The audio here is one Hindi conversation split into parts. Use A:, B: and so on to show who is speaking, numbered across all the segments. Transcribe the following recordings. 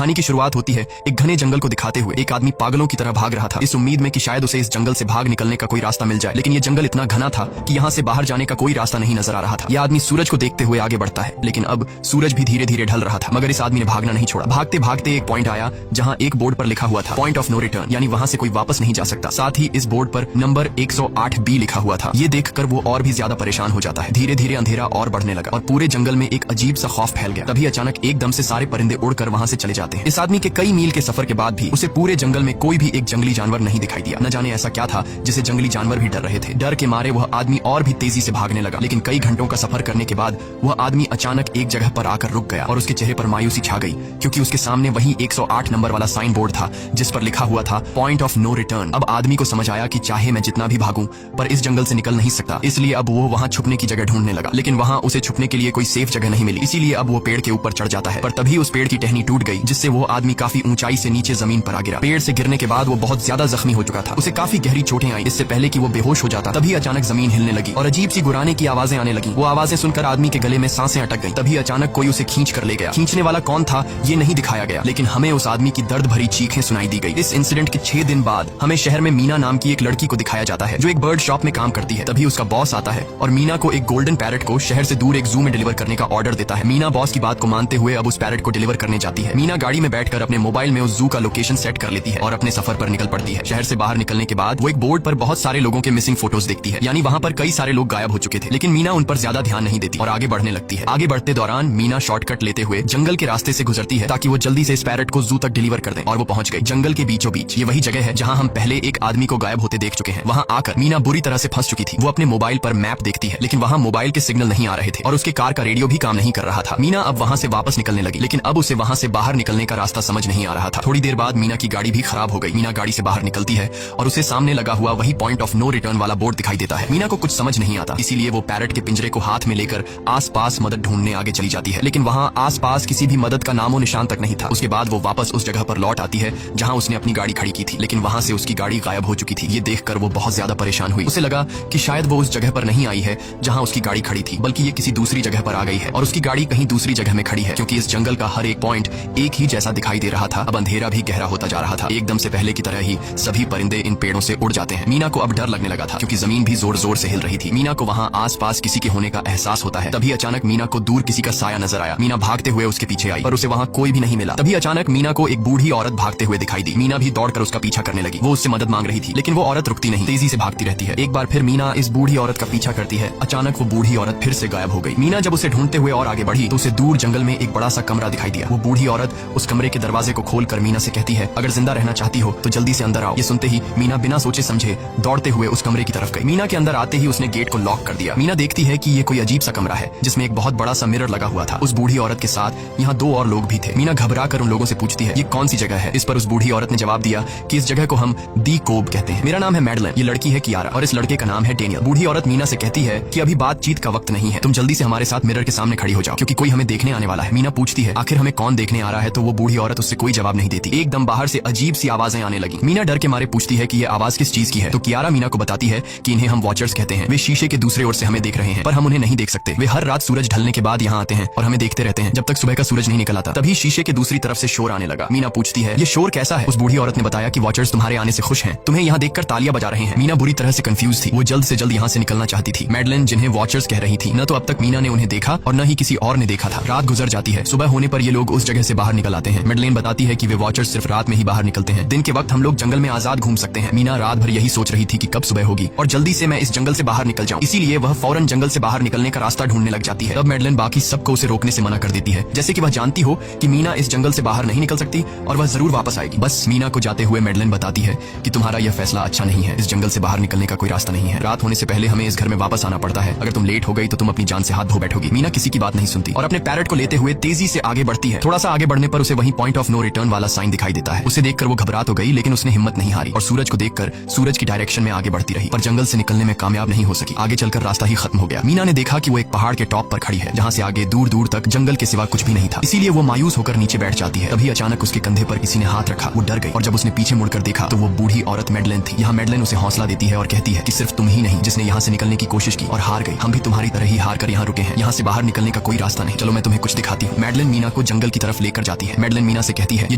A: कहानी की शुरुआत होती है एक घने जंगल को दिखाते हुए। एक आदमी पागलों की तरह भाग रहा था, इस उम्मीद में कि शायद उसे इस जंगल से भाग निकलने का कोई रास्ता मिल जाए, लेकिन ये जंगल इतना घना था कि यहाँ से बाहर जाने का कोई रास्ता नहीं नजर आ रहा था। यह आदमी सूरज को देखते हुए आगे बढ़ता है, लेकिन अब सूरज भी धीरे धीरे ढल रहा था, मगर इस आदमी ने भागना नहीं छोड़ा। भागते भागते एक पॉइंट आया जहाँ एक बोर्ड पर लिखा हुआ था पॉइंट ऑफ नो रिटर्न, यानी वहाँ से कोई वापस नहीं जा सकता। साथ ही इस बोर्ड पर नंबर 108B लिखा हुआ था। ये देखकर वो और भी ज्यादा परेशान हो जाता है। धीरे धीरे अंधेरा और बढ़ने लगा और पूरे जंगल में एक अजीब सा खौफ फैल गया। तभी अचानक एकदम से सारे परिंदे उड़कर वहाँ से चले जाते हैं। इस आदमी के कई मील के सफर के बाद भी उसे पूरे जंगल में कोई भी एक जंगली जानवर नहीं दिखाई दिया। न जाने ऐसा क्या था जिसे जंगली जानवर भी डर रहे थे। डर के मारे वह आदमी और भी तेजी से भागने लगा, लेकिन कई घंटों का सफर करने के बाद वह आदमी अचानक एक जगह पर आकर रुक गया और उसके चेहरे पर मायूसी छा गई, क्योंकि उसके सामने वही 108 नंबर वाला साइन बोर्ड था जिस पर लिखा हुआ था पॉइंट ऑफ नो रिटर्न। अब आदमी को समझ आया कि चाहे मैं जितना भी भागूं पर इस जंगल से निकल नहीं सकता, इसलिए अब वो वहाँ छुपने की जगह ढूंढने लगा, लेकिन वहाँ उसे छुपने के लिए कोई सेफ जगह नहीं मिली। इसीलिए अब वो पेड़ के ऊपर चढ़ जाता है, पर तभी उस पेड़ की टहनी टूट गई, जिससे वो आदमी काफी ऊंचाई से नीचे जमीन पर आ गिरा। पेड़ से गिरने के बाद वो बहुत ज्यादा जख्मी हो चुका था, उसे काफी गहरी चोटें आई। इससे पहले कि वो बेहोश हो जाता तभी अचानक जमीन हिलने लगी और अजीब सी गुराने की आवाजें आने लगी। वो आवाजें सुनकर आदमी के गले में सांसें अटक गईं। तभी अचानक कोई उसे खींच कर ले गया। खींचने वाला कौन था ये नहीं दिखाया गया, लेकिन हमें उस आदमी की दर्द भरी चीखें सुनाई दी गई। इस इंसिडेंट के 6 दिन बाद हमें शहर में मीना नाम की एक लड़की को दिखाया जाता है जो एक बर्ड शॉप में काम करती है। तभी उसका बॉस आता है और मीना को एक गोल्डन पैरट को शहर से दूर एक जू में डिलीवर करने का ऑर्डर देता है। मीना बॉस की बात को मानते हुए अब उस पैरट को डिलीवर करने जाती है। मीना गाड़ी में बैठकर अपने मोबाइल में उस जू का लोकेशन सेट कर लेती है और अपने सफर पर निकल पड़ती है। शहर से बाहर निकलने के बाद वो एक बोर्ड पर बहुत सारे लोगों के मिसिंग फोटोज देखती है, यानी वहाँ पर कई सारे लोग गायब हो चुके थे, लेकिन मीना उन पर ज्यादा ध्यान नहीं देती और आगे बढ़ने लगती है। आगे बढ़ते दौरान मीना शॉर्टकट लेते हुए जंगल के रास्ते से गुजरती है ताकि वो जल्दी से इस पैरट को जू तक डिलीवर कर दे, और वो पहुंच गई जंगल के बीचों बीच। ये वही जगह है जहाँ हम पहले एक आदमी को गायब होते देख चुके हैं। वहाँ आकर मीना बुरी तरह से फंस चुकी थी। वो अपने मोबाइल पर मैप देखती है, लेकिन वहाँ मोबाइल के सिग्नल नहीं आ रहे थे और उसके कार का रेडियो भी काम नहीं कर रहा था। मीना अब वहाँ से वापस निकलने लगी, लेकिन अब उसे वहाँ से बाहर निकलने का रास्ता समझ नहीं आ रहा था। थोड़ी देर बाद मीना की गाड़ी भी खराब हो गई। मीना गाड़ी से बाहर निकलती है और उसे सामने लगा हुआ वही पॉइंट ऑफ नो रिटर्न वाला बोर्ड दिखाई देता है। मीना को कुछ समझ नहीं आता, इसीलिए वो पैरट के पिंजरे को हाथ में लेकर आसपास मदद ढूंढने आगे चली जाती है, लेकिन वहाँ आसपास किसी भी मदद का नामो निशान तक नहीं था। उसके बाद वो वापस उस जगह पर लौट आती है जहाँ उसने अपनी गाड़ी खड़ी की थी, लेकिन वहाँ से उसकी गाड़ी गायब हो चुकी थी। ये देखकर वो बहुत ज्यादा परेशान हुई। उसे लगा कि शायद वो उस जगह पर नहीं आई है जहाँ उसकी गाड़ी खड़ी थी, बल्कि ये किसी दूसरी जगह पर आ गई है और उसकी गाड़ी कहीं दूसरी जगह में खड़ी है, क्योंकि इस जंगल का हर एक पॉइंट एक ही जैसा दिखाई दे रहा था। अब अंधेरा भी गहरा होता जा रहा था। एकदम से पहले की तरह ही सभी परिंदे इन पेड़ों से उड़ जाते हैं। मीना को अब डर लगने लगा था, क्योंकि जमीन भी जोर जोर से हिल रही थी। मीना को वहाँ आसपास किसी के होने का एहसास होता है। तभी अचानक मीना को दूर किसी का साया नजर आया। मीना भागते हुए उसके पीछे आई, पर उसे वहाँ कोई भी नहीं मिला। तभी अचानक मीना को एक बूढ़ी औरत भागते हुए दिखाई दी। मीना भी दौड़कर उसका पीछा करने लगी। वो उससे मदद मांग रही थी, लेकिन वो औरत रुकती नहीं, तेजी से भागती रहती है। एक बार फिर मीना इस बूढ़ी औरत का पीछा करती है। अचानक वो बूढ़ी औरत फिर से गायब हो गई। मीना जब उसे ढूंढते हुए और आगे बढ़ी तो उसे दूर जंगल में एक बड़ा सा कमरा दिखाई दिया। वो बूढ़ी औरत उस कमरे के दरवाजे को खोलकर मीना से कहती है, अगर जिंदा रहना चाहती हो तो जल्दी से अंदर आओ। ये सुनते ही मीना बिना सोचे समझे दौड़ते हुए उस कमरे की तरफ गई। मीना के अंदर आते ही उसने गेट को लॉक कर दिया। मीना देखती है कि ये कोई अजीब सा कमरा है जिसमें एक बहुत बड़ा सा मिरर लगा हुआ था। उस बूढ़ी औरत के साथ यहाँ 2 और लोग भी थे। मीना घबरा कर उन लोगों से पूछती है, ये कौन सी जगह है? इस पर उस बूढ़ी औरत ने जवाब दिया कि इस जगह को हम दी कोब कहते हैं। मेरा नाम है मैडलन, ये लड़की है कियारा और इस लड़के का नाम है डेनियल। बूढ़ी औरत मीना से कहती है कि अभी बातचीत का वक्त नहीं है, तुम जल्दी से हमारे साथ मिरर के सामने खड़ी हो जाओ, क्योंकि कोई हमें देखने आने वाला है। मीना पूछती है, आखिर हमें कौन देखने आ रहा है? तो वो बूढ़ी औरत उससे कोई जवाब नहीं देती। एकदम बाहर से अजीब सी आवाजें आने लगी। मीना डर के मारे पूछती है कि ये आवाज किस चीज की है? तो कियारा मीना को बताती है कि इन्हें हम वॉचर्स कहते हैं। वे शीशे के दूसरे ओर से हमें देख रहे हैं, पर हम उन्हें नहीं देख सकते। वे हर रात सूरज ढलने के बाद यहाँ आते हैं और हमें देखते रहते हैं जब तक सुबह का सूरज नहीं निकल आता। तभी शीशे के दूसरी तरफ से शोर आने लगा। मीना पूछती है, ये शोर कैसा है? उस बूढ़ी औरत ने बताया कि वॉचर्स तुम्हारे आने से खुश हैं, तुम्हें यहाँ देखकर तालियां बजा रहे हैं। मीना बुरी तरह से कंफ्यूज थी। वो जल्द से जल्द यहाँ से निकलना चाहती थी। मैडलन जिन्हें वॉचर्स कह रही थी, न तो अब तक मीना ने उन्हें देखा और न ही किसी और ने देखा था। रात गुजर जाती है। सुबह होने पर ये लोग उस जगह से बाहर निकल आते हैं। मैडलन बताती है कि वे वॉचर्स सिर्फ रात में ही बाहर निकलते हैं, दिन के वक्त हम लोग जंगल में आजाद घूम सकते हैं। मीना रात भर यही सोच रही थी कि कब सुबह होगी और जल्दी से मैं इस जंगल से बाहर निकल जाऊं, इसीलिए वह फौरन जंगल से बाहर निकलने का रास्ता ढूंढने लग जाती है। तब मैडलन बाकी सबको उसे रोकने से मना कर देती है, जैसे कि वह जानती हो कि मीना इस जंगल से बाहर नहीं निकल सकती और वह जरूर वापस आएगी। बस मीना को जाते हुए मैडलन बताती है कि तुम्हारा यह फैसला अच्छा नहीं है, इस जंगल से बाहर निकलने का कोई रास्ता नहीं है। रात होने से पहले हमें इस घर में वापस आना पड़ता है। अगर तुम लेट हो गई तो तुम अपनी जान से हाथ धो बैठोगी। मीना किसी की बात नहीं सुनती और अपने पैरट को लेते हुए तेजी से आगे बढ़ती है। थोड़ा सा आगे बढ़ने पर उसे वही पॉइंट ऑफ नो रिटर्न वाला साइन दिखाई देता है। उसे देखकर वो घबरा तो गई, लेकिन उसने हिम्मत नहीं हारी और सूरज को देखकर सूरज की डायरेक्शन में आगे बढ़ती रही, पर जंगल से निकलने में कामयाब नहीं हो सकी। आगे चलकर रास्ता ही खत्म हो गया। मीना ने देखा कि वो एक पहाड़ के टॉप पर खड़ी है, जहाँ से आगे दूर दूर तक जंगल के सिवा कुछ भी नहीं था। इसीलिए वो मायूस होकर नीचे बैठ जाती है। तभी अचानक उसके कंधे पर किसी ने हाथ रखा। वो डर गई और जब उसने पीछे मुड़कर देखा तो वो बूढ़ी औरत मैडलन थी। यहाँ मैडलन उसे हौसला देती है और कहती है कि सिर्फ तुम ही नहीं जिसने यहाँ से निकलने की कोशिश की और हार गई, हम भी तुम्हारी तरह ही हार कर यहाँ रुके हैं। यहाँ से बाहर निकलने का कोई रास्ता नहीं, चलो मैं तुम्हें कुछ दिखाती हूँ। मैडलन मीना को जंगल की तरफ लेकर जाती है। है। मेडलिन मीना से कहती है ये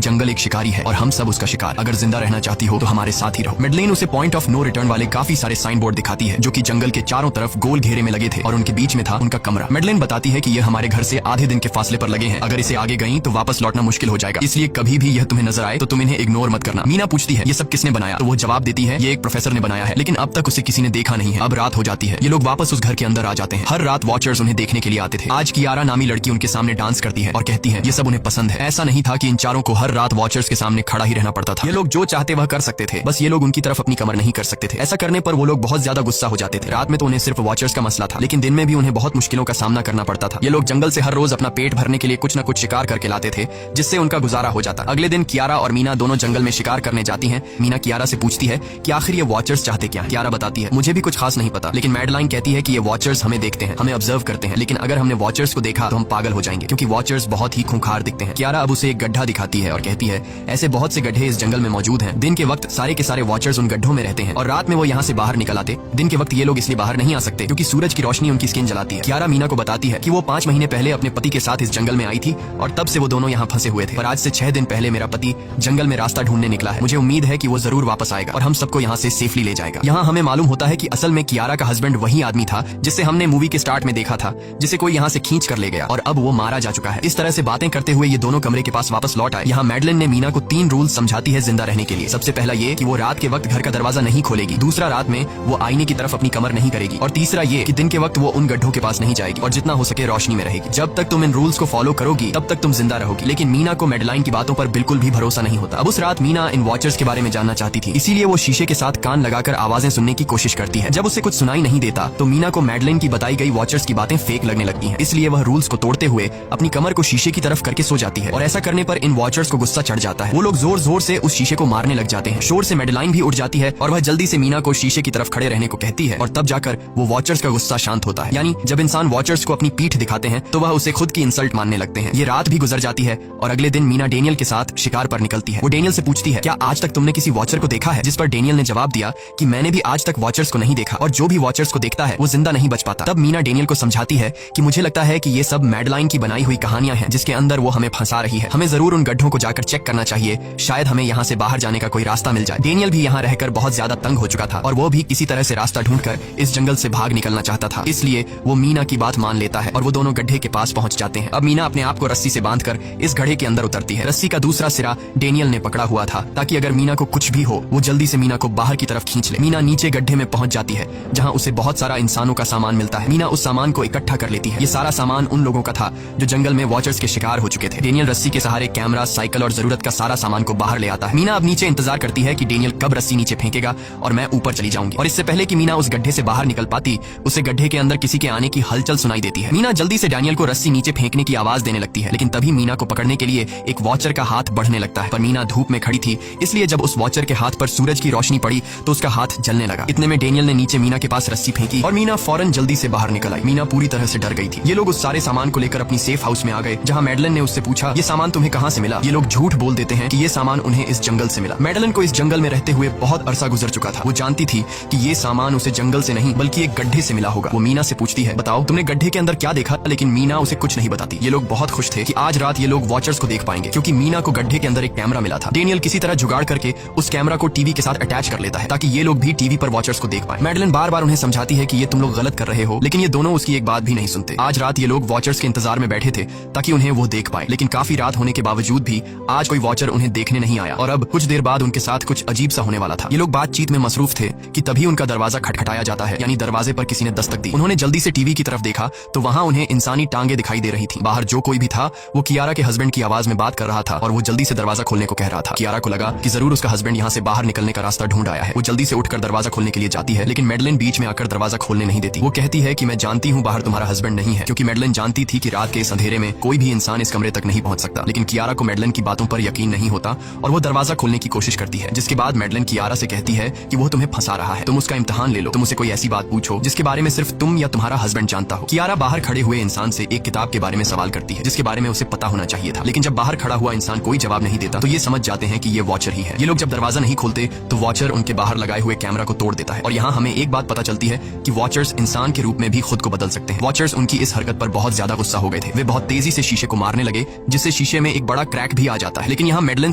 A: जंगल एक शिकारी है और हम सब उसका शिकार, अगर जिंदा रहना चाहती हो तो हमारे साथ ही रहो। मेडलिन उसे पॉइंट ऑफ नो रिटर्न वाले काफी सारे साइन बोर्ड दिखाती है जो कि जंगल के चारों तरफ गोल घेरे में लगे थे और उनके बीच में था उनका कमरा। मेडलिन बताती है कि ये हमारे घर से आधे दिन के फासले पर लगे हैं, अगर इसे आगे गई तो वापस लौटना मुश्किल हो जाएगा, इसलिए कभी भी यह तुम्हें नजर आए तो तुम इन्हें इग्नोर मत करना। मीना पूछती है ये सब किसने बनाया, तो वो जवाब देती है ये एक प्रोफेसर ने बनाया है, लेकिन अब तक उसे किसी ने देखा नहीं है। अब रात हो जाती है, ये लोग वापस उस घर के अंदर आ जाते हैं। हर रात वॉचर्स उन्हें देखने के लिए आते थे। आज कियारा नामी लड़की उनके सामने डांस करती है और कहती है ये सब उन्हें पसंद है। ऐसा नहीं था कि इन चारों को हर रात वॉचर्स के सामने खड़ा ही रहना पड़ता था। ये लोग जो चाहते वह कर सकते थे, बस ये लोग उनकी तरफ अपनी कमर नहीं कर सकते थे। ऐसा करने पर वो लोग बहुत ज्यादा गुस्सा हो जाते थे। रात में तो उन्हें सिर्फ वॉचर्स का मसला था, लेकिन दिन में भी उन्हें बहुत मुश्किलों का सामना करना पड़ता था। ये लोग जंगल से हर रोज अपना पेट भरने के लिए कुछ न कुछ शिकार करके लाते थे, जिससे उनका गुजारा हो जाता। अगले दिन कियारा और मीना दोनों जंगल में शिकार करने जाती हैं। मीना कियारा से पूछती है कि आखिर ये वॉचर्स चाहते क्या? कियारा बताती है मुझे भी कुछ खास नहीं पता, लेकिन मैडलाइन कहती है कि ये वॉचर्स हमें देखते हैं, हमें ऑब्जर्व करते हैं, लेकिन अगर हमने वॉचर्स को देखा तो हम पागल हो जाएंगे क्योंकि वॉचर्स बहुत ही खूंखार दिखते हैं। कियारा अब उसे एक गड्ढा दिखाती है और कहती है ऐसे बहुत से गड्ढे इस जंगल में मौजूद हैं। दिन के वक्त सारे के सारे वॉचर्स उन गड्ढों में रहते हैं और रात में वो यहाँ से बाहर निकल आते। दिन के वक्त ये लोग इसलिए बाहर नहीं आ सकते क्योंकि सूरज की रोशनी उनकी स्किन जलाती है। कियारा मीना को बताती है कि वो 5 महीने पहले अपने पति के साथ इस जंगल में आई थी और तब से वो दोनों यहाँ फंसे हुए थे, पर आज से 6 दिन पहले मेरा पति जंगल में रास्ता ढूंढने निकला है। मुझे उम्मीद है कि वो जरूर वापस आएगा और हम सबको यहाँ से सेफली ले जाएगा। यहाँ हमें मालूम होता है कि असल में कियारा का हस्बैंड वही आदमी था जिसे हमने मूवी के स्टार्ट में देखा था, जिसे कोई यहाँ से खींच कर ले गया और अब वो मारा जा चुका है। इस तरह से बातें करते हुए ये दोनों कमरे के पास वापस लौट आए। यहाँ मैडलिन ने मीना को 3 रूल समझाती है जिंदा रहने के लिए। सबसे पहला ये कि वो रात के वक्त घर का दरवाजा नहीं खोलेगी, दूसरा रात में वो आईने की तरफ अपनी कमर नहीं करेगी, और तीसरा ये कि दिन के वक्त वो उन गड्ढों के पास नहीं जाएगी और जितना हो सके रोशनी में रहेगी। जब तक तुम इन रूल्स को फॉलो करोगी तब तक तुम जिंदा रहोगी। लेकिन मीना को मैडलाइन की बातों पर बिल्कुल भी भरोसा नहीं होता। अब उस रात मीना इन वॉचर्स के बारे में जानना चाहती थी, इसीलिए वो शीशे के साथ कान लगाकर आवाजें सुनने की कोशिश करती है। जब उसे कुछ सुनाई नहीं देता तो मीना को मैडलाइन की बताई गई वॉचर्स की बातें फेक लगने लगती हैं, इसलिए वह रूल्स को तोड़ते हुए अपनी कमर को शीशे की तरफ करके सो जाती है और ऐसा करने पर इन वॉचर्स को गुस्सा चढ़ जाता है। वो लोग जोर जोर से उस शीशे को मारने लग जाते हैं। शोर से मैडलाइन भी उठ जाती है और वह जल्दी से मीना को शीशे की तरफ खड़े रहने को कहती है और तब जाकर वो वॉचर्स का गुस्सा शांत होता है। यानी जब इंसान वॉचर्स को अपनी पीठ दिखाते हैं तो वह उसे खुद की इंसल्ट मानने लगते हैं। ये रात भी गुजर जाती है और अगले दिन मीना डेनियल के साथ शिकार पर निकलती है। वो डेनियल से पूछती है क्या आज तक तुमने किसी वॉचर को देखा है? जिस पर डेनियल ने जवाब दिया कि मैंने भी आज तक वॉचर्स को नहीं देखा और जो भी वॉचर्स को देखता है वो जिंदा नहीं बच पाता। तब मीना डेनियल को समझाती है कि मुझे लगता है कि ये सब मैडलाइन की बनाई हुई कहानियां हैं जिसके अंदर वो हमें फंसा रही है। हमें जरूर उन गड्ढों को जाकर चेक करना चाहिए, शायद हमें यहाँ से बाहर जाने का कोई रास्ता मिल जाए। डेनियल भी यहाँ रहकर बहुत ज्यादा तंग हो चुका था और वो भी किसी तरह से रास्ता ढूंढकर इस जंगल से भाग निकलना चाहता था, इसलिए वो मीना की बात मान लेता है और वो दोनों गड्ढे के पास पहुंच जाते हैं। अब मीना अपने आप को रस्सी से बांधकर इस गड्ढे के अंदर उतरती है। रस्सी का दूसरा सिरा डेनियल ने पकड़ा हुआ था ताकि अगर मीना को कुछ भी हो वो जल्दी से मीना को बाहर की तरफ खींच ले। मीना नीचे गड्ढे में पहुंच जाती है जहां उसे बहुत सारा इंसानों का सामान मिलता है। मीना उस सामान को इकट्ठा कर लेती है। ये सारा सामान उन लोगों का था जो जंगल में वॉचर्स के शिकार हो चुके थे। डेनियल रस्सी के सहारे कैमरा, साइकिल और जरूरत का सारा सामान को बाहर ले आता है। मीना अब नीचे इंतजार करती है कि डेनियल कब रस्सी नीचे फेंकेगा और मैं ऊपर चली जाऊंगी। और इससे पहले कि मीना उस गड्ढे से बाहर निकल पाती उसे गड्ढे के अंदर किसी के आने की हलचल सुनाई देती है। मीना जल्दी से डेनियल को रस्सी नीचे फेंकने की आवाज देने लगती है, लेकिन तभी मीना को पकड़ने के लिए एक वॉचर का हाथ बढ़ने लगता है। पर मीना धूप में खड़ी थी, इसलिए जब उस वॉचर के हाथ पर सूरज की रोशनी पड़ी तो उसका हाथ जलने लगा। इतने में डेनियल ने नीचे मीना के पास रस्सी फेंकी और मीना फौरन जल्दी से बाहर निकल आई। मीना पूरी तरह से डर गई थी। ये लोग उस सारे सामान को लेकर अपनी सेफ हाउस में आ गए जहां मैडलिन ने उससे पूछा ये सामान तुम्हें कहां से मिला? ये लोग झूठ बोल देते हैं कि ये सामान उन्हें इस जंगल से मिला। मैडलिन को इस जंगल में रहते हुए बहुत अरसा गुजर चुका था। वो जानती थी कि ये सामान उसे जंगल से नहीं बल्कि एक गड्ढे से मिला होगा। वो मीना से पूछती है बताओ तुमने गड्ढे के अंदर क्या देखा? लेकिन मीना उसे कुछ नहीं बताती। ये लोग बहुत खुश थे कि आज रात ये लोग वॉचर्स को देख पाएंगे क्योंकि मीना को गड्ढे के अंदर एक कैमरा मिला था। डेनियल किसी तरह जुगाड़ करके उस कैमरा को टीवी के साथ अटैच कर लेता है ताकि ये लोग भी टीवी पर वॉचर्स को देख पाए। मैडलिन बार बार उन्हें समझाती है कि ये तुम लोग गलत कर रहे हो, लेकिन ये दोनों उसकी एक बात भी नहीं सुनते। आज रात ये लोग वॉचर्स के इंतजार में बैठे थे ताकि उन्हें वो देख पाए, लेकिन काफी रात होने के बावजूद भी आज कोई वॉचर उन्हें देखने नहीं आया और अब कुछ देर बाद उनके साथ कुछ अजीब सा होने वाला था। ये लोग बातचीत में मसरूफ थे कि तभी उनका दरवाजा खटखटाया जाता है, यानी दरवाजे पर किसी ने दस्तक दी। उन्होंने जल्दी से टीवी की तरफ देखा तो वहां उन्हें इंसानी टांगे दिखाई दे रही थी। बाहर जो कोई भी था वो कियारा के हस्बैंड की आवाज में बात कर रहा था और वो जल्दी से दरवाजा खोलने को कह रहा था। कियारा को लगा कि जरूर उसका हस्बैंड यहाँ से बाहर निकलने का रास्ता ढूंढ आया है। वो जल्दी से उठकर दरवाजा खोलने के लिए जाती है, लेकिन मैडलिन बीच में आकर दरवाजा खोलने नहीं देती। वो कहती है कि मैं जानती हूँ बाहर तुम्हारा हस्बैंड नहीं है, क्योंकि मैडलिन जानती थी कि रात के इस अंधेरे में कोई भी इंसान इस कमरे तक नहीं पहुंच सकता। लेकिन कियारा को मैडलिन की बातों पर यकीन नहीं होता और वो दरवाजा खोलने की कोशिश करती है, जिसके बाद मैडलिन कियारा से कहती है कि वो तुम्हें फंसा रहा है, तुम उसका इम्तिहान ले लो, तुम उसे कोई ऐसी बात पूछो जिसके बारे में सिर्फ तुम या तुम्हारा हस्बैंड जानता हो। कियारा बाहर खड़े हुए इंसान से एक किताब के बारे में सवाल करती है जिसके बारे में उसे पता होना चाहिए था, लेकिन जब बाहर खड़ा हुआ इंसान कोई जवाब नहीं देता तो ये समझ जाते हैं कि ये वॉचर ही है। ये लोग जब दरवाजा नहीं खोलते तो वॉचर उनके बाहर लगाए हुए कैमरा को तोड़ देता है और यहाँ हमें एक बात पता चलती है कि वॉचर्स इंसान के रूप में भी खुद को बदल सकते हैं। वॉचर्स उनकी इस हरकत पर बहुत ज्यादा गुस्सा हो गए थे। वे बहुत तेजी से शीशे को मारने लगे जिससे शीशे में एक बड़ा क्रैक भी आ जाता है। लेकिन यहाँ मेडलिन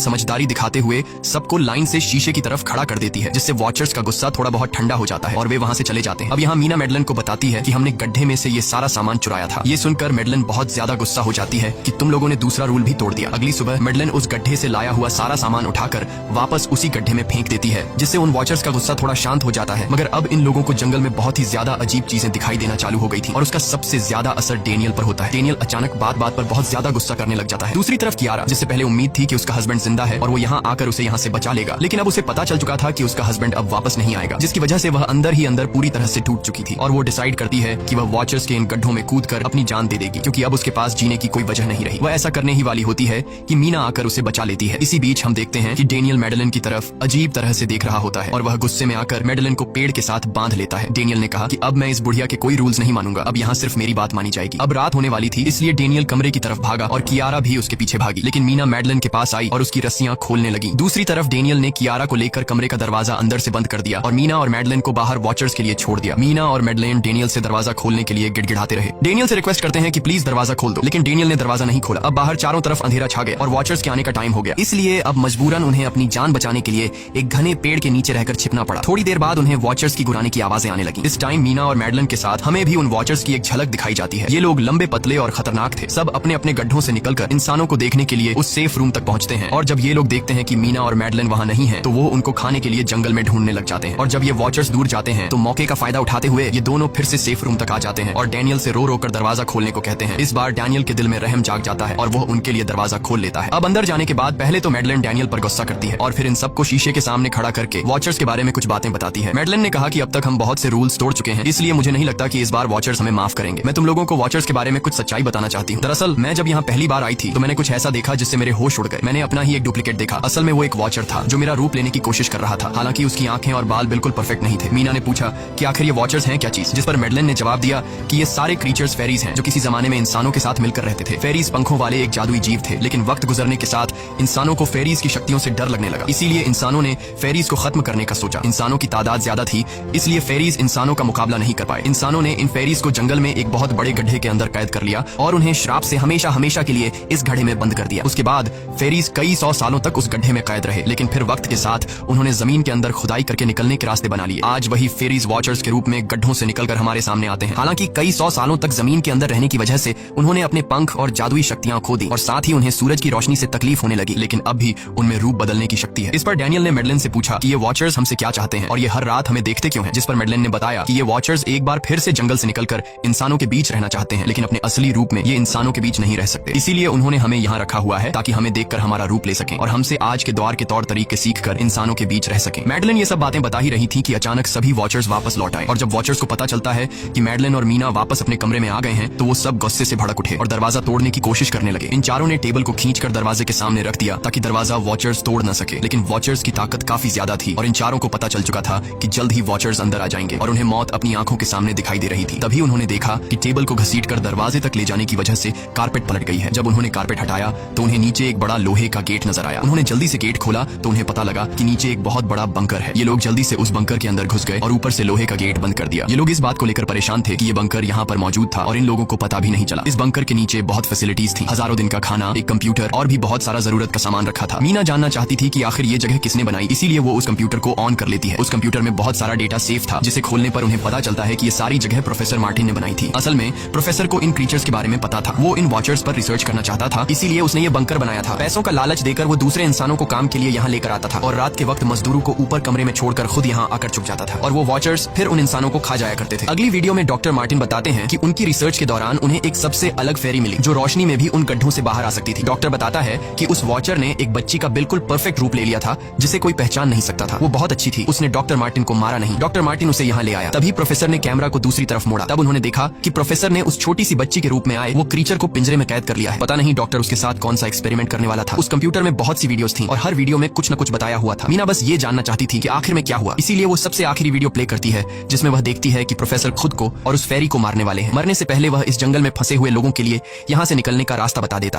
A: समझदारी दिखाते हुए सबको लाइन से शीशे की तरफ खड़ा कर देती है, जिससे वॉचर्स का गुस्सा थोड़ा बहुत ठंडा हो जाता है और वे वहाँ से चले जाते हैं। अब यहाँ मीना मेडलिन को बताती है कि हमने गड्ढे में से ये सारा सामान चुराया था। ये सुनकर मेडलिन बहुत ज्यादा गुस्सा हो जाती है कि तुम लोगों ने दूसरा रूल भी तोड़ दिया। अगली सुबह मेडलिन उस गड्ढे से लाया हुआ सारा सामान उठाकर वापस उसी गड्ढे में फेंक देती है, जिससे उन वॉचर्स का गुस्सा थोड़ा शांत हो जाता है। मगर अब इन लोगों को जंगल में बहुत ही ज्यादा अजीब चीजें दिखाई देना चालू हो गई थी और उसका सबसे ज्यादा असर डेनियल पर होता है। डेनियल अचानक बात बात पर बहुत ज्यादा गुस्सा करने लग जाता है। दूसरी तरफ कियारा, जिससे पहले उम्मीद थी कि उसका हस्बैंड जिंदा है और वो यहाँ आकर उसे यहाँ से बचा लेगा, लेकिन अब उसे पता चल चुका था कि उसका हस्बैंड अब वापस नहीं आएगा, जिसकी वजह से वह अंदर ही अंदर पूरी तरह से टूट चुकी थी और वो डिसाइड करती है कि वह वॉचर्स के इन गड्ढों में कूदकर अपनी जान दे देगी, क्योंकि अब उसके पास जीने की कोई वजह नहीं रही। वह ऐसा करने ही वाली होती है कि मीना आकर उसे बचा लेती है। इसी बीच हम देखते हैं कि डेनियल मेडलिन की तरफ अजीब तरह से देख रहा होता है और वह गुस्से में आकर मेडलिन को पेड़ के साथ बांध लेता है। डेनियल ने कहा कि अब मैं इस बुढ़िया के कोई रूल्स नहीं मानूंगा, अब यहाँ सिर्फ मेरी बात मानी जाएगी। अब रात होने वाली थी, इसलिए डेनियल कमरे की तरफ भागा और कियारा भी उसके पीछे भागी, लेकिन मीना मेडलिन के पास आई और उसकी रस्सियां खोलने लगी। दूसरी तरफ डेनियल ने कियारा को लेकर कमरे का दरवाजा अंदर से बंद कर दिया और मीना और मेडलिन को बाहर वॉचर्स के लिए छोड़ दिया। मीना और मेडलिन डेनियल से दरवाजा खोलने के लिए गिड़गिड़ाते रहे। डेनियल से रिक्वेस्ट करते हैं कि प्लीज दरवाजा खोल दो, लेकिन डेनियल ने दरवाजा नहीं खोला। अब बाहर चारों तरफ अंधेरा छा गया और वॉचर्स के आने का टाइम हो गया, इसलिए अब मजबूरन उन्हें अपनी जान बचाने के लिए एक घने पेड़ के नीचे रहकर छिपना पड़ा। थोड़ी देर बाद उन्हें वॉचर्स की गुराने की आवाजें आने लगी। इस टाइम मीना और मेडलिन के साथ हमें भी उन वॉचर्स की एक झलक दिखाई जाती है। ये लोग लंबे पतले और खतरनाक थे। सब अपने अपने गड्ढों से निकलकर इंसानों को देखने के लिए उस सेफ रूम तक पहुंचते हैं और जब ये लोग देखते हैं कि मीना और मेडलिन वहाँ नहीं है तो वो उनको खाने के लिए जंगल में ढूंढने लग जाते हैं। और जब ये वॉचर्स दूर जाते हैं तो मौके का फायदा उठाते हुए ये दोनों फिर से सेफ रूम तक आ जाते हैं और डेनियल से रो कर दरवाजा खोलने को कहते हैं। इस बार डेनियल के दिल में रहम जाग जाता है और वो उनके लिए दरवाजा खोल लेता है। अब अंदर जाने के बाद पहले तो मेडलिन डेनियल पर गुस्सा करती है और फिर इन सबको शीशे के सामने खड़ा करके वॉचर्स के बारे में कुछ बातें बताती है। मेडलिन ने कहा कि अब तक हम बहुत से रूल्स तोड़ चुके हैं, इसलिए मुझे नहीं लगता कि इस बार वॉचर्स हमें माफ करेंगे। मैं तुम लोगों को वॉचर्स के बारे में कुछ सच्चाई बताना चाहती हूँ। दरअसल मैं जब यहाँ पहली बार आई थी तो मैंने कुछ ऐसा देखा जिससे मेरे होश उड़ गए। मैंने अपना ही एक डुप्लीकेट देखा। असल में वो एक वॉचर था जो मेरा रूप लेने की कोशिश कर रहा था, हालांकि उसकी आंखें और बाल बिल्कुल परफेक्ट नहीं थे। मीना ने पूछा कि आखिर ये वॉचर्स हैं क्या चीज, जिस पर मेडलिन ने जवाब दिया कि ये सारे क्रीचर्स फेरीज हैं जो किसी जमाने में इंसानों के साथ मिलकर रहते थे। फेरीज पंखों वाले एक जादुई जीव थे, लेकिन वक्त गुजरने के साथ इंसानों को फेरीज की शक्तियों से डर लगने लगा, इसीलिए इंसानों ने फेरीज को खत्म करने का सोचा। इंसानों की तादाद ज्यादा थी, इसलिए फेरीज इंसानों का मुकाबला नहीं कर पाए। इंसानों ने इन फेरीज को जंगल में एक बहुत बड़े गड्ढे के अंदर कैद कर लिया और उन्हें श्राप से हमेशा हमेशा के लिए इस गड्ढे में बंद कर दिया। उसके बाद फेरीज कई 100 सालों तक उस गड्ढे में कैद रहे, लेकिन फिर वक्त के साथ उन्होंने जमीन के अंदर खुदाई करके निकलने के रास्ते बना लिए। आज वही फेरीज वॉचर्स के रूप में गड्ढों से निकलकर हमारे सामने आते हैं। हालांकि कई 100 सालों तक जमीन के अंदर रहने की वजह से उन्होंने अपने पंख और जादुई शक्तियां खो दी और साथ ही उन्हें सूरज की रोशनी से तकलीफ होने लगी, लेकिन अब भी उनमें रूप बदलने की शक्ति है। इस पर डेनियल ने मेडलिन से पूछा कि ये वॉचर्स हमसे क्या चाहते हैं और ये हर रात हमें देखते क्यों हैं, जिस पर मेडलिन ने बताया कि ये वॉचर्स एक बार फिर से जंगल से निकलकर इंसानों के बीच रहना चाहते हैं, लेकिन अपने असली रूप में ये इंसानों के बीच नहीं रह सकते। इसीलिए उन्होंने हमें यहाँ रखा हुआ है ताकि हमें देखकर हमारा रूप ले सकें और हमसे आज के दौर के तौर तरीके सीखकर इंसानों के बीच रह सकें। मेडलिन ये सब बातें बता ही रही थी कि अचानक सभी वॉचर्स वापस लौट आए और जब वॉचर्स को पता चलता है कि मेडलिन और मीना वापस अपने कमरे में आ गए हैं तो वो सब गुस्से से भड़क उठे और दरवाजा तोड़ने की कोशिश करने लगे। इन चारों ने टेबल को खींचकर दरवाजे के सामने रख दिया ताकि दरवाजा वॉचर्स तोड़ न सके, लेकिन वॉचर्स की ताकत काफी ज्यादा थी और इन चारों को पता चल चुका था कि जल्द ही वॉचर्स अंदर आ जाएंगे और उन्हें मौत अपनी आंखों के सामने दिखाई दे रही थी। तभी उन्होंने देखा कि टेबल को घसीटकर दरवाजे तक ले जाने की वजह से कारपेट पलट गई है। जब उन्होंने कारपेट हटाया तो उन्हें नीचे एक बड़ा लोहे का गेट नजर आया। उन्होंने जल्दी से गेट खोला तो उन्हें पता लगा कि नीचे एक बहुत बड़ा बंकर है। ये लोग जल्दी से उस बंकर के अंदर घुस गए और ऊपर से लोहे का गेट बंद कर दिया। ये लोग इस बात को लेकर परेशान थे कि ये बंकर यहाँ पर मौजूद था और इन लोगों को पता भी नहीं चला। इस बंकर के नीचे बहुत फैसिलिटीज थी, हजारों दिन का खाना, एक कंप्यूटर और भी बहुत सारा जरूरत का सामान रखा था। मीना जानना चाहती थी कि आखिर ये जगह किसने बनाई, इसीलिए वो उस कंप्यूटर को ऑन कर लेती है। उस कंप्यूटर में बहुत सारा डेटा सेफ था, जिसे खोलने पर उन्हें पता चलता है कि ये सारी जगह प्रोफेसर मार्टिन ने बनाई थी। असल में प्रोफेसर को इन क्रीचर्स के बारे में पता था, वो इन वॉचर्स पर रिसर्च करना चाहता था, इसीलिए उसने ये बंकर बनाया था। पैसों का लालच देकर वो दूसरे इंसानों को काम के लिए यहाँ लेकर आता था और रात के वक्त मजदूरों को ऊपर कमरे में छोड़कर खुद यहाँ आकर छुप जाता था और वो वॉचर्स फिर उन इंसानों को खा जाया करते थे। अगली वीडियो में डॉक्टर मार्टिन बताते हैं कि उनकी रिसर्च के दौरान उन्हें एक सबसे अलग फेरी मिली जो रोशनी में भी उन गड्ढों से बाहर आ सकती थी। डॉक्टर बताता है कि उस वॉचर ने एक बच्ची का बिल्कुल परफेक्ट रूप ले लिया था जिसे कोई पहचान नहीं सकता था। वो बहुत अच्छी थी, उसने डॉक्टर मार्टिन को मारा नहीं। डॉक्टर मार्टिन उसे यहाँ ले आया। तभी प्रोफेसर ने कैमरा को दूसरी तरफ मोड़ा। तब उन्होंने देखा कि प्रोफेसर ने उस छोटी सी बच्ची के रूप में आए वो क्रीचर को पिंजरे में कैद कर लिया है। पता नहीं डॉक्टर उसके साथ कौन सा एक्सपेरिमेंट करने वाला था। उस कंप्यूटर में बहुत सी वीडियोस थी और हर वीडियो में कुछ न कुछ बताया हुआ था। मीना बस ये जानना चाहती थी कि आखिर में क्या हुआ, इसीलिए वो सबसे आखिरी वीडियो प्ले करती है जिसमें वह देखती है कि प्रोफेसर खुद को और उस फेरी को मारने वाले हैं। मरने से पहले वह इस जंगल में फंसे हुए लोगों के लिए यहाँ से निकलने का रास्ता बता देता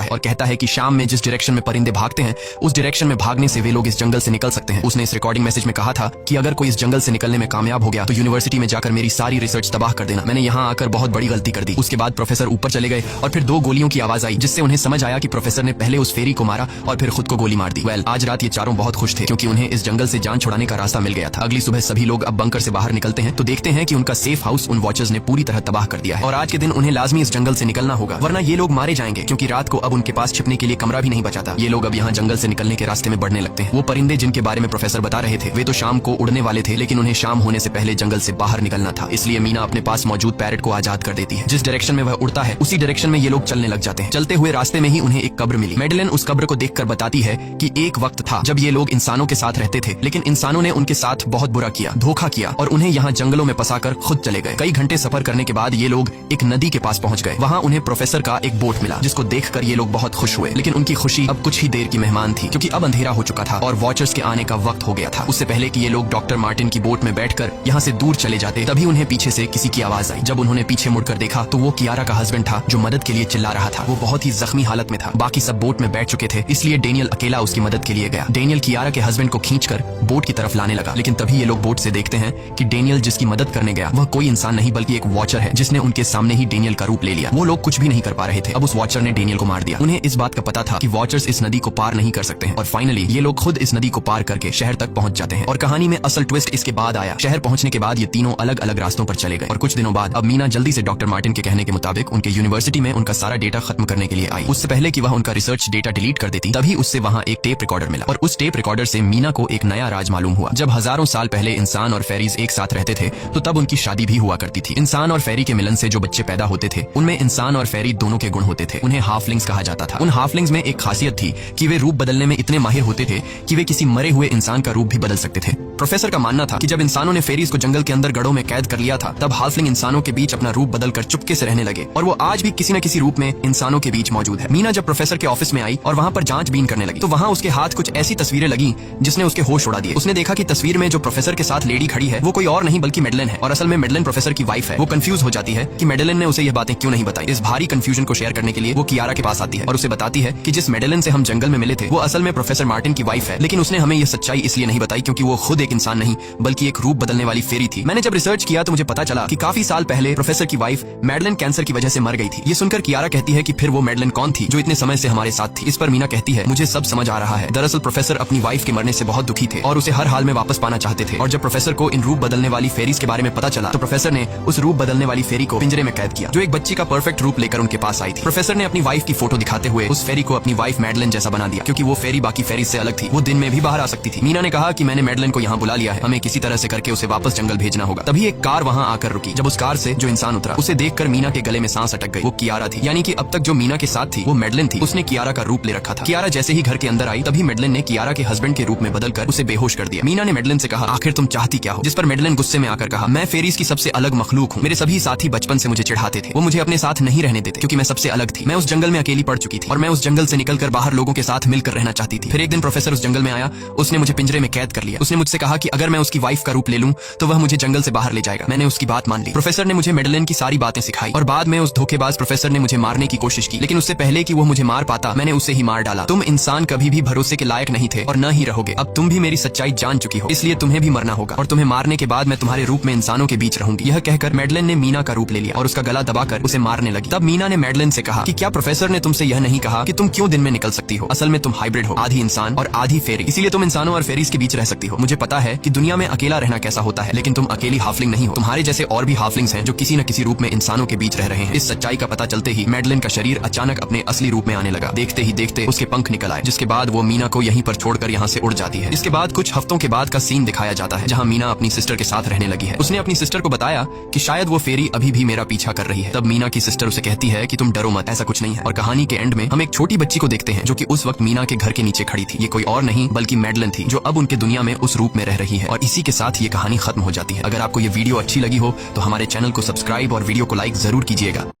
A: है और कहता है कि शाम में जिस डायरेक्शन में परिंदे भागते हैं उस डायरेक्शन में भागने से वे लोग इस जंगल से निकल सकते हैं। उसने इस रिकॉर्डिंग मैसेज में कहा था कि अगर कोई इस जंगल से निकलने में कामयाब हो गया तो यूनिवर्सिटी में जाकर मेरी सारी रिसर्च तबाह कर देना। मैंने यहाँ आकर बहुत बड़ी गलती कर दी। उसके बाद प्रोफेसर ऊपर चले गए और फिर 2 गोलियों की आवाज आई जिससे उन्हें समझ समझ आया कि प्रोफेसर ने पहले उस फेरी को मारा और फिर खुद को गोली मार दी। आज रात ये चारों बहुत खुश थे क्योंकि उन्हें इस जंगल से जान छुड़ाने का रास्ता मिल गया था। अगली सुबह सभी लोग अब बंकर से बाहर निकलते हैं तो देखते हैं कि उनका सेफ हाउस उन वॉचर्स ने पूरी तरह तबाह कर दिया है और आज के दिन उन्हें लाजमी इस जंगल से निकलना होगा, वरना ये लोग मारे जाएंगे क्योंकि रात को अब उनके पास छिपने के लिए कमरा भी नहीं बचा था। ये लोग अब यहाँ जंगल से निकलने के रास्ते में बढ़ने लगते हैं। वो परिंदे जिनके बारे में प्रोफेसर बता रहे थे वे तो शाम को उड़ने वाले थे, लेकिन उन्हें शाम होने से पहले जंगल से बाहर निकलना था। इसलिए मीना अपने पास मौजूद पैरेट को आजाद कर देती है। जिस डायरेक्शन में वह उड़ता है उसी डायरेक्शन में ये लोग चलने लग जाते हैं। चलते हुए रास्ते में ही उन्हें एक कब्र मिली। मैडेलिन उस कब्र को देखकर बताती है कि एक वक्त था जब ये लोग इंसानों के साथ रहते थे, लेकिन इंसानों ने उनके साथ बहुत बुरा किया, धोखा किया और उन्हें यहाँ जंगलों में फंसाकर खुद चले गए। कई घंटे सफर करने के बाद ये लोग एक नदी के पास पहुंच गए। वहाँ उन्हें प्रोफेसर का एक बोट मिला जिसको देखकर ये लोग बहुत खुश हुए, लेकिन उनकी खुशी अब कुछ ही देर की मेहमान थी क्योंकि अब अंधेरा हो चुका था और वॉचर्स के आने का वक्त हो गया था। उससे पहले कि ये लोग डॉक्टर मार्टिन की बोट में बैठकर यहाँ से दूर चले जाते तभी उन्हें पीछे से किसी की आवाज आई। जब उन्होंने पीछे मुड़कर देखा तो वो कियारा का हस्बैंड था जो मदद के लिए चिल्ला रहा था। वो बहुत ही जख्मी हालत में था। बाकी सब बोट में बैठ चुके थे, इसलिए डेनियल अकेला उसकी मदद के लिए गया। डेनियल कियारा के हस्बैंड को खींचकर बोट की तरफ लाने लगा, लेकिन तभी ये लोग बोट से देखते हैं कि डेनियल जिसकी मदद करने गया वह कोई इंसान नहीं बल्कि एक वॉचर है जिसने उनके सामने ही डेनियल का रूप ले लिया। वो लोग कुछ भी नहीं कर पा रहे थे। अब उस वॉचर ने डेनियल को मार दिया। उन्हें इस बात का पता था कि वॉचर्स इस नदी को पार नहीं कर सकते हैं और फाइनली ये लोग खुद इस नदी को पार करके शहर तक पहुंच जाते हैं। और कहानी में असल ट्विस्ट इसके बाद आया। शहर पहुंचने के बाद ये तीनों अलग अलग रास्तों पर चले गए और कुछ दिनों बाद अब मीना जल्दी से डॉक्टर मार्टिन के कहने के मुताबिक उनके यूनिवर्सिटी में उनका सारा डेटा खत्म करने के लिए आई। उससे पहले कि वह उनका रिसर्च डेटा डिलीट कर देती तभी उससे वहाँ एक टेप रिकॉर्डर मिला और उस टेप रिकॉर्डर से मीना को एक नया राज मालूम हुआ। जब हजारों साल पहले इंसान और फेरीज एक साथ रहते थे तो तब उनकी शादी भी हुआ करती थी। इंसान और फेरी के मिलन से जो बच्चे पैदा होते थे उनमें इंसान और फेरी दोनों के गुण होते थे। उन्हें हाफलिंग्स कहा जाता था। उन हाफलिंग्स में एक खासियत थी कि वे रूप बदलने में इतने माहिर होते थे कि वे किसी मरे हुए इंसान का रूप भी बदल सकते थे। प्रोफेसर का मानना था कि जब इंसानों ने फेरीज को जंगल के अंदर गढ़ों में कैद कर लिया था तब हाफलिंग इंसानों के बीच अपना रूप बदलकर चुपके से रहने लगे और वो आज भी किसी न किसी रूप में इंसानों के बीच मौजूद है। मीना जब प्रोफेसर के ऑफिस में आई और वहाँ पर जांचबीन करने लगी तो वहाँ उसके हाथ कुछ ऐसी तस्वीरें लगी जिसने उसके होश उड़ा दिए। उसने देखा कि तस्वीर में जो प्रोफेसर के साथ लेडी खड़ी है वो कोई और नहीं बल्कि मैडेलिन है और असल में मैडेलिन प्रोफेसर की वाइफ है। वो कंफ्यूज हो जाती है कि मैडेलिन ने उसे ये बातें क्यों नहीं बताई। इस भारी कंफ्यूजन को शेयर करने के लिए वो कियारा के पास आती है और उसे बताती है कि जिस मैडेलिन से हम जंगल में मिले थे वो असल में प्रोफेसर मार्टिन की वाइफ है, लेकिन उसने हमें ये सच्चाई इसलिए नहीं बताई क्योंकि वो खुद एक इंसान नहीं बल्कि एक रूप बदलने वाली फेरी थी। मैंने जब रिसर्च किया तो मुझे पता चला कि काफी साल पहले प्रोफेसर की वाइफ मैडेलिन कैंसर की वजह से मर गई थी। ये सुनकर कियारा कहती है कि फिर वो मैडेलिन कौन थी जो इतने समय से हमारे साथ थी। इस पर मीना कहती है मुझे सब समझ आ रहा है। दरअसल प्रोफेसर अपनी वाइफ के मरने से बहुत दुखी थे और उसे हर हाल में वापस पाना चाहते थे और जब प्रोफेसर को इन रूप बदलने वाली फेरीज के बारे में पता चला तो प्रोफेसर ने उस रूप बदलने वाली फेरी को पिंजरे में कैद किया जो एक बच्ची का परफेक्ट रूप लेकर उनके पास आई थी। प्रोफेसर ने अपनी वाइफ की फोटो दिखाते हुए उस फेरी को अपनी वाइफ मैडेलिन जैसा बना दिया क्योंकि वो फेरी बाकी फेरीज से अलग थी। वो दिन में भी बाहर आ सकती थी। मीना ने कहा कि मैंने मैडेलिन को यहाँ बुला लिया है, हमें किसी तरह से करके उसे वापस जंगल भेजना होगा। तभी एक कार वहाँ आकर रुकी। जब उस कार से जो इंसान उतरा उसे देखकर मीना के गले में सांस अटक गई। वो कियारा थी, यानी कि अब तक जो मीना के साथ थी वो मैडेलिन थी। उसने कियारा का रूप ले रखा था। कियारा जैसे ही घर के अंदर आई तभी मैडेलिन ने कियारा के हस्बैंड के रूप में बदलकर उसे बेहोश कर दिया। मीना ने मैडेलिन से कहा आखिर तुम चाहती क्या हो, जिस पर मैडेलिन गुस्से में आकर कहा मैं फेरीज की सबसे अलग मखलूक हूँ। मेरे सभी साथी बचपन से मुझे चिढ़ाते थे, वो मुझे अपने साथ नहीं रहने देते क्योंकि मैं सबसे अलग थी। मैं उस जंगल में अकेली पड़ चुकी थी और मैं उस जंगल से निकलकर बाहर लोगों के साथ मिलकर रहना चाहती थी। फिर एक दिन प्रोफेसर उस जंगल में आया, उसने मुझे पिंजरे में कैद कर लिया। उसने मुझसे कहा कि अगर मैं उसकी वाइफ का रूप ले लूं तो वह मुझे जंगल से बाहर ले जाएगा। मैंने उसकी बात मान ली। प्रोफेसर ने मुझे मैडेलिन की सारी बातें सिखाई और बाद में उस धोखेबाज प्रोफेसर ने मुझे मारने की कोशिश की, लेकिन उससे पहले कि वो मुझे मार पाता मैंने उसे ही मार डाला। तुम इंसान कभी भी भरोसे के लायक नहीं थे और न ही रहोगे। अब तुम भी मेरी सच्चाई जान चुकी हो, इसलिए तुम्हें भी मरना होगा और तुम्हें मारने के बाद मैं तुम्हारे रूप में इंसानों के बीच रहूंगी। यह कहकर मैडेलिन ने मीना का रूप ले लिया और उसका गला दबाकर उसे मारने लगी। तब मीना ने मैडेलिन से कहा कि क्या प्रोफेसर ने तुमसे यह नहीं कहा कि तुम क्यों दिन में निकल सकती हो? असल में तुम हाइब्रिड हो, आधी इंसान और आधी फेरी, इसीलिए तुम इंसानों और फेरीज के बीच रह सकती हो। मुझे पता है कि दुनिया में अकेला रहना कैसा होता है, लेकिन तुम अकेली हाफलिंग नहीं हो। तुम्हारे जैसे और भी हाफलिंग्स हैं जो किसी न किसी रूप में इंसानों के बीच रह रहे हैं। इस सच्चाई का पता चलते ही मैडेलिन का शरीर अचानक अपने असली रूप में आने लगा। देखते ही देखते उसके पंख निकल आए, जिसके बाद वो मीना को यहीं पर छोड़कर यहाँ से उड़ जाती है। इसके बाद कुछ हफ्तों के बाद का सीन दिखाया जाता है जहाँ मीना अपनी सिस्टर के साथ रहने लगी है। उसने अपनी सिस्टर को बताया कि शायद वो फेरी अभी भी मेरा पीछा कर रही है। तब मीना की सिस्टर उसे कहती है कि तुम डरो मत, ऐसा कुछ नहीं है। और कहानी के एंड में हम एक छोटी बच्ची को देखते हैं जो कि उस वक्त मीना के घर के नीचे खड़ी थी। ये कोई और नहीं बल्कि मैडेलिन थी जो अब उनके दुनिया में उस रूप में रह रही है। और इसी के साथ ये कहानी खत्म हो जाती है। अगर आपको ये वीडियो अच्छी लगी हो तो हमारे चैनल को सब्सक्राइब और वीडियो को लाइक जरूर कीजिएगा।